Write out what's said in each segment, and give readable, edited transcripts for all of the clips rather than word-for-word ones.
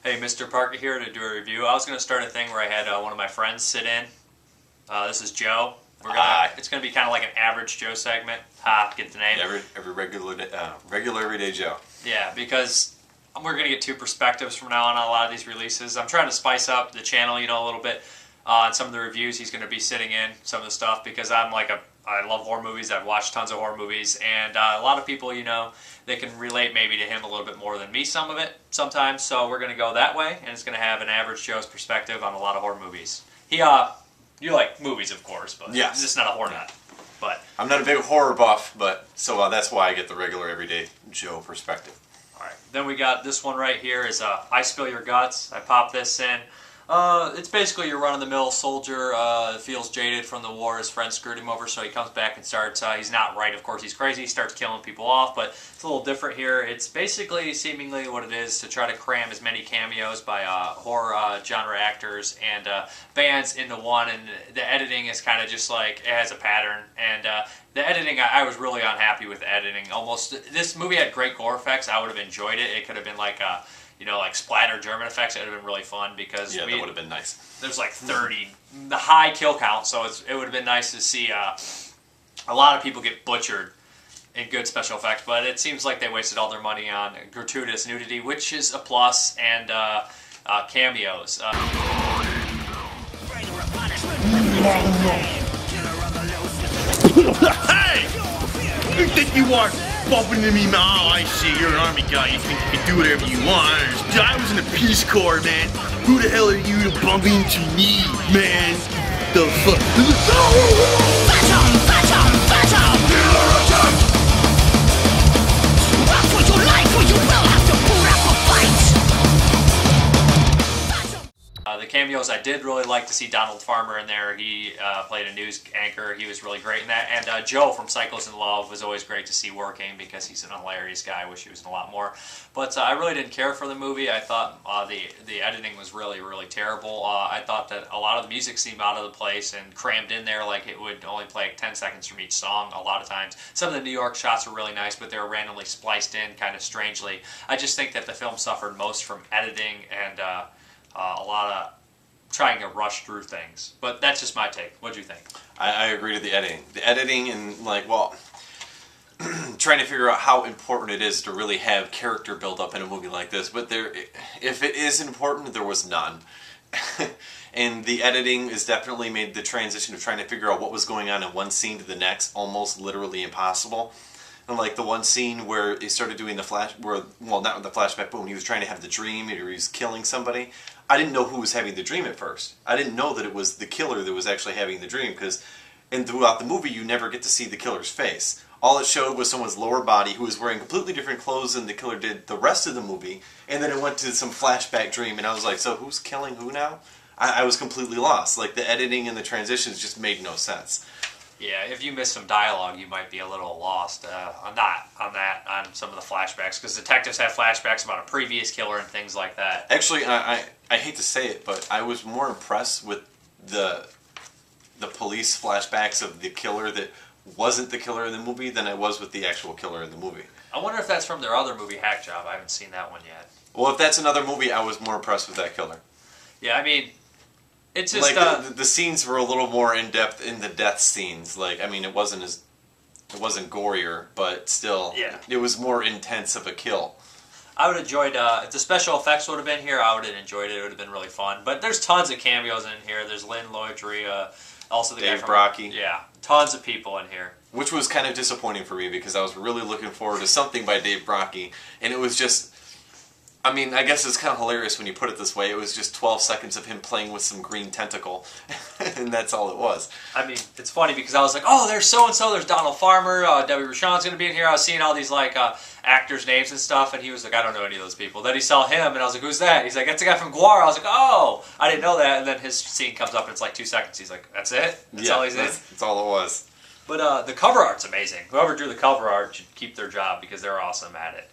Hey, Mrparka here to do a review. I was going to start a thing where I had one of my friends sit in. This is Joe. It's going to be kind of like an average Joe segment. Get the name. Every regular everyday Joe. Yeah, because we're going to get two perspectives from now on a lot of these releases. I'm trying to spice up the channel, a little bit. On some of the reviews, he's going to be sitting in some of the stuff because I love horror movies. I've watched tons of horror movies, and a lot of people, they can relate maybe to him a little bit more than me sometimes. So we're going to go that way, and it's going to have an average Joe's perspective on a lot of horror movies. You like movies, of course, but yes. He's just not a horror nut. But I'm not a big horror buff, but so that's why I get the regular everyday Joe perspective. All right, then we got this one right here is I Spill Your Guts. I pop this in. It's basically your run-of-the-mill soldier, feels jaded from the war. His friend screwed him over, so he comes back and starts, he's not right, of course, he's crazy. He starts killing people off, but it's a little different here. It's basically, seemingly what it is, to try to cram as many cameos by horror genre actors and bands into one, and the editing is kind of just like, it has a pattern, and the editing, I was really unhappy with the editing. This movie had great gore effects. I would have enjoyed it. It could have been like like splatter German effects. It would have been really fun because that would have been nice. There's like 30, the high kill count, so it would have been nice to see a lot of people get butchered in good special effects. But it seems like they wasted all their money on gratuitous nudity, which is a plus, and cameos. Hey! You think you are bumping into me? Oh, I see. You're an army guy. You think you can do whatever you want. I was in the Peace Corps, man. Who the hell are you to bump into me, man? The fuck? The cameos, I did really like to see Donald Farmer in there. He played a news anchor. He was really great in that. And Joe from Cycles in Love was always great to see working because he's an hilarious guy. I wish he was in a lot more. But I really didn't care for the movie. I thought the editing was really, really terrible. I thought that a lot of the music seemed out of the place and crammed in there, like it would only play 10 seconds from each song a lot of times. Some of the New York shots were really nice, but they were randomly spliced in kind of strangely. I just think that the film suffered most from editing and a lot of trying to rush through things. But that's just my take. What do you think? I agree to the editing. The editing and trying to figure out how important it is to really have character build up in a movie like this. But if it is important, there was none. And the editing has definitely made the transition of trying to figure out what was going on in one scene to the next almost literally impossible. And like the one scene where he started doing not with the flashback, but when he was trying to have the dream or he was killing somebody, I didn't know who was having the dream at first. I didn't know that it was the killer that was actually having the dream, because throughout the movie you never get to see the killer's face. All it showed was someone's lower body who was wearing completely different clothes than the killer did the rest of the movie, and then it went to some flashback dream, and I was like, so who's killing who now? I was completely lost. Like, the editing and the transitions just made no sense. Yeah, if you miss some dialogue, you might be a little lost on some of the flashbacks, because detectives have flashbacks about a previous killer and things like that. Actually, I hate to say it, but I was more impressed with the police flashbacks of the killer that wasn't the killer in the movie than I was with the actual killer in the movie. I wonder if that's from their other movie, Hack Job. I haven't seen that one yet. Well, if that's another movie, I was more impressed with that killer. Yeah, I mean, it's just like the scenes were a little more in depth in the death scenes. Like, I mean, it wasn't gorier, but still, yeah, it was more intense of a kill. I would have enjoyed if the special effects would have been here. I would have enjoyed it. It would have been really fun. But there's tons of cameos in here. There's Lynn Lloyd-Drea, also the Dave guy from Brockie. Yeah, tons of people in here. Which was kind of disappointing for me because I was really looking forward to something by Dave Brockie, and it was just. I mean, I guess it's kind of hilarious when you put it this way. It was just 12 seconds of him playing with some green tentacle, and that's all it was. I mean, it's funny because I was like, oh, there's so-and-so, there's Donald Farmer, Debbie Rochon's going to be in here. I was seeing all these, like, actors' names and stuff, and he was like, I don't know any of those people. Then he saw him, and I was like, who's that? He's like, that's the guy from Guar. I was like, oh, I didn't know that. And then his scene comes up, and it's like 2 seconds. He's like, that's it? That's all he's in? That's all it was. But the cover art's amazing. Whoever drew the cover art should keep their job because they're awesome at it.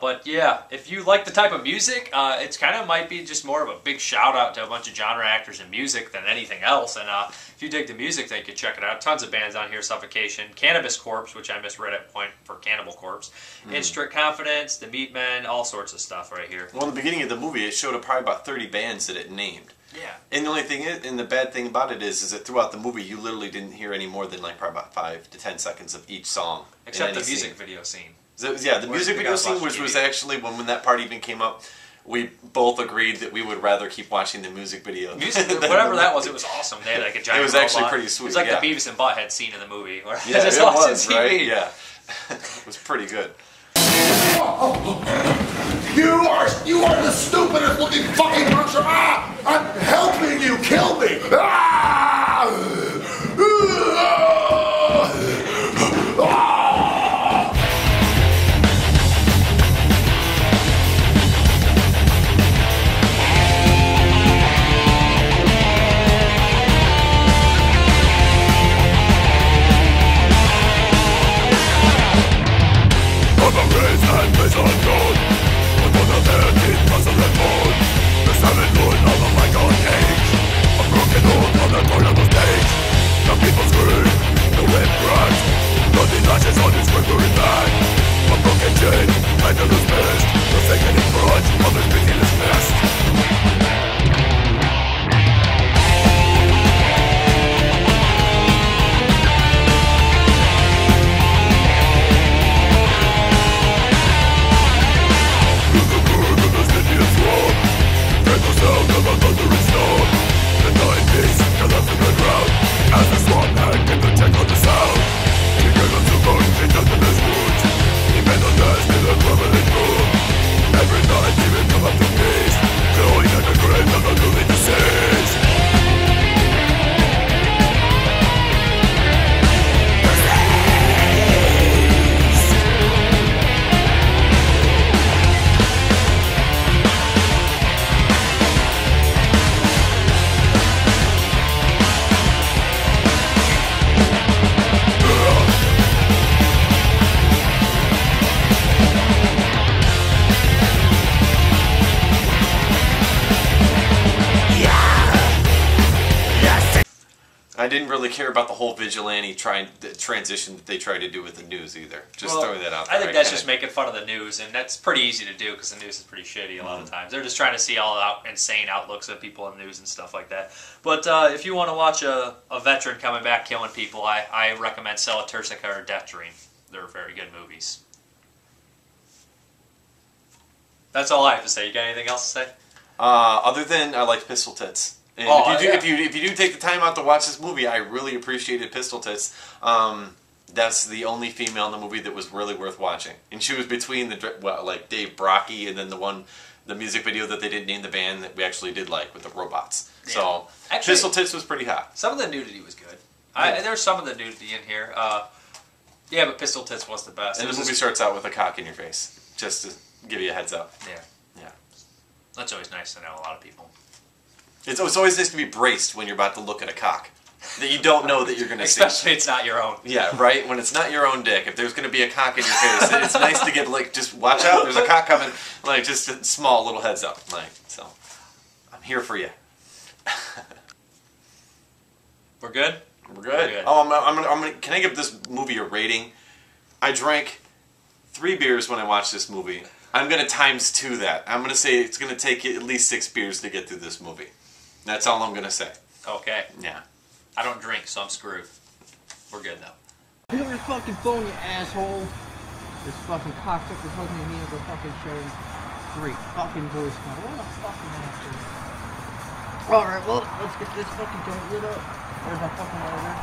But yeah, if you like the type of music, it's kind of might be just more of a big shout out to a bunch of genre actors in music than anything else. And if you dig the music, then you can check it out. Tons of bands on here: Suffocation, Cannabis Corpse, which I misread at point for Cannibal Corpse, Instrument Confidence, The Meatmen, all sorts of stuff right here. Well, in the beginning of the movie, it showed probably about 30 bands that it named. Yeah. And the only thing is, and the bad thing about it is that throughout the movie, you literally didn't hear any more than like probably about 5 to 10 seconds of each song. Except the music video scene. So, yeah, the music video scene, which was actually, when that part even came up, we both agreed that we would rather keep watching the music video. Whatever that was, it was awesome. They had like a giant It was robot. actually pretty sweet. It was like the Beavis and Butthead scene in the movie. Where yeah, just it was, TV. right? Yeah. It was pretty good. You are the stupidest looking fucking monster! Ah! I'm helping you kill me! Ah! Ah! I didn't really care about the whole vigilante transition that they tried to do with the news either. Just throwing that out there. I think that's just making fun of the news, and that's pretty easy to do because the news is pretty shitty a lot of times. They're just trying to see all out insane outlooks of people in the news and stuff like that. But if you want to watch a veteran coming back killing people, I recommend Cella Turcica or Death Dream. They're very good movies. That's all I have to say. You got anything else to say? Other than I like Pistol Tits. And if you do take the time out to watch this movie, I really appreciated Pistol Tits. That's the only female in the movie that was really worth watching, and she was between like Dave Brockie and then the music video that they didn't name the band that we actually did like with the robots. Yeah. So actually, Pistol Tits was pretty hot. Some of the nudity was good. Yeah. There's some of the nudity in here. Yeah, but Pistol Tits was the best. And the movie starts out with a cock in your face, just to give you a heads up. Yeah. Yeah. That's always nice to know. A lot of people. It's always nice to be braced when you're about to look at a cock that you don't know that you're going to see. Especially it's not your own. Yeah, right? When it's not your own dick. If there's going to be a cock in your face, it's nice to get, like, just watch out, there's a cock coming. Like, just a small little heads up. Like, so, I'm here for you. We're good? We're good. Oh, can I give this movie a rating? I drank 3 beers when I watched this movie. I'm going to ×2 that. I'm going to say it's going to take you at least 6 beers to get through this movie. That's all I'm going to say. Okay. Yeah. I don't drink, so I'm screwed. We're good, though. Pick up your fucking phone, you asshole. This fucking cocksucker's hooking me up with fucking showing 3 fucking voicemail. What a fucking asshole. Alright, well, let's get this fucking joint lit up. There's my fucking lighter.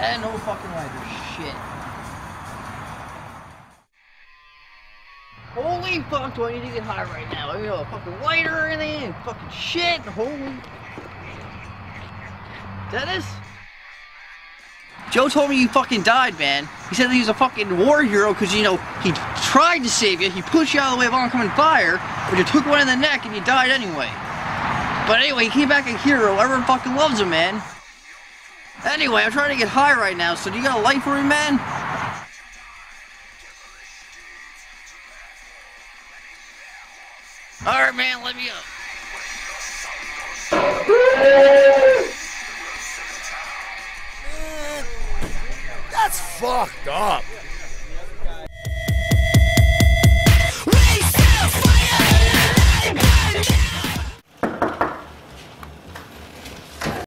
And no fucking lighter. Shit. Holy fuck, do I need to get high right now? I don't have a fucking lighter or anything. Fucking shit. Holy. Dennis? Joe told me you fucking died, man. He said that he was a fucking war hero because, you know, he tried to save you. He pushed you out of the way of oncoming fire, but you took one in the neck and you died anyway. But anyway, he came back a hero. Everyone fucking loves him, man. Anyway, I'm trying to get high right now, so do you got a light for me, man? Alright, man, let me up. That's fucked up.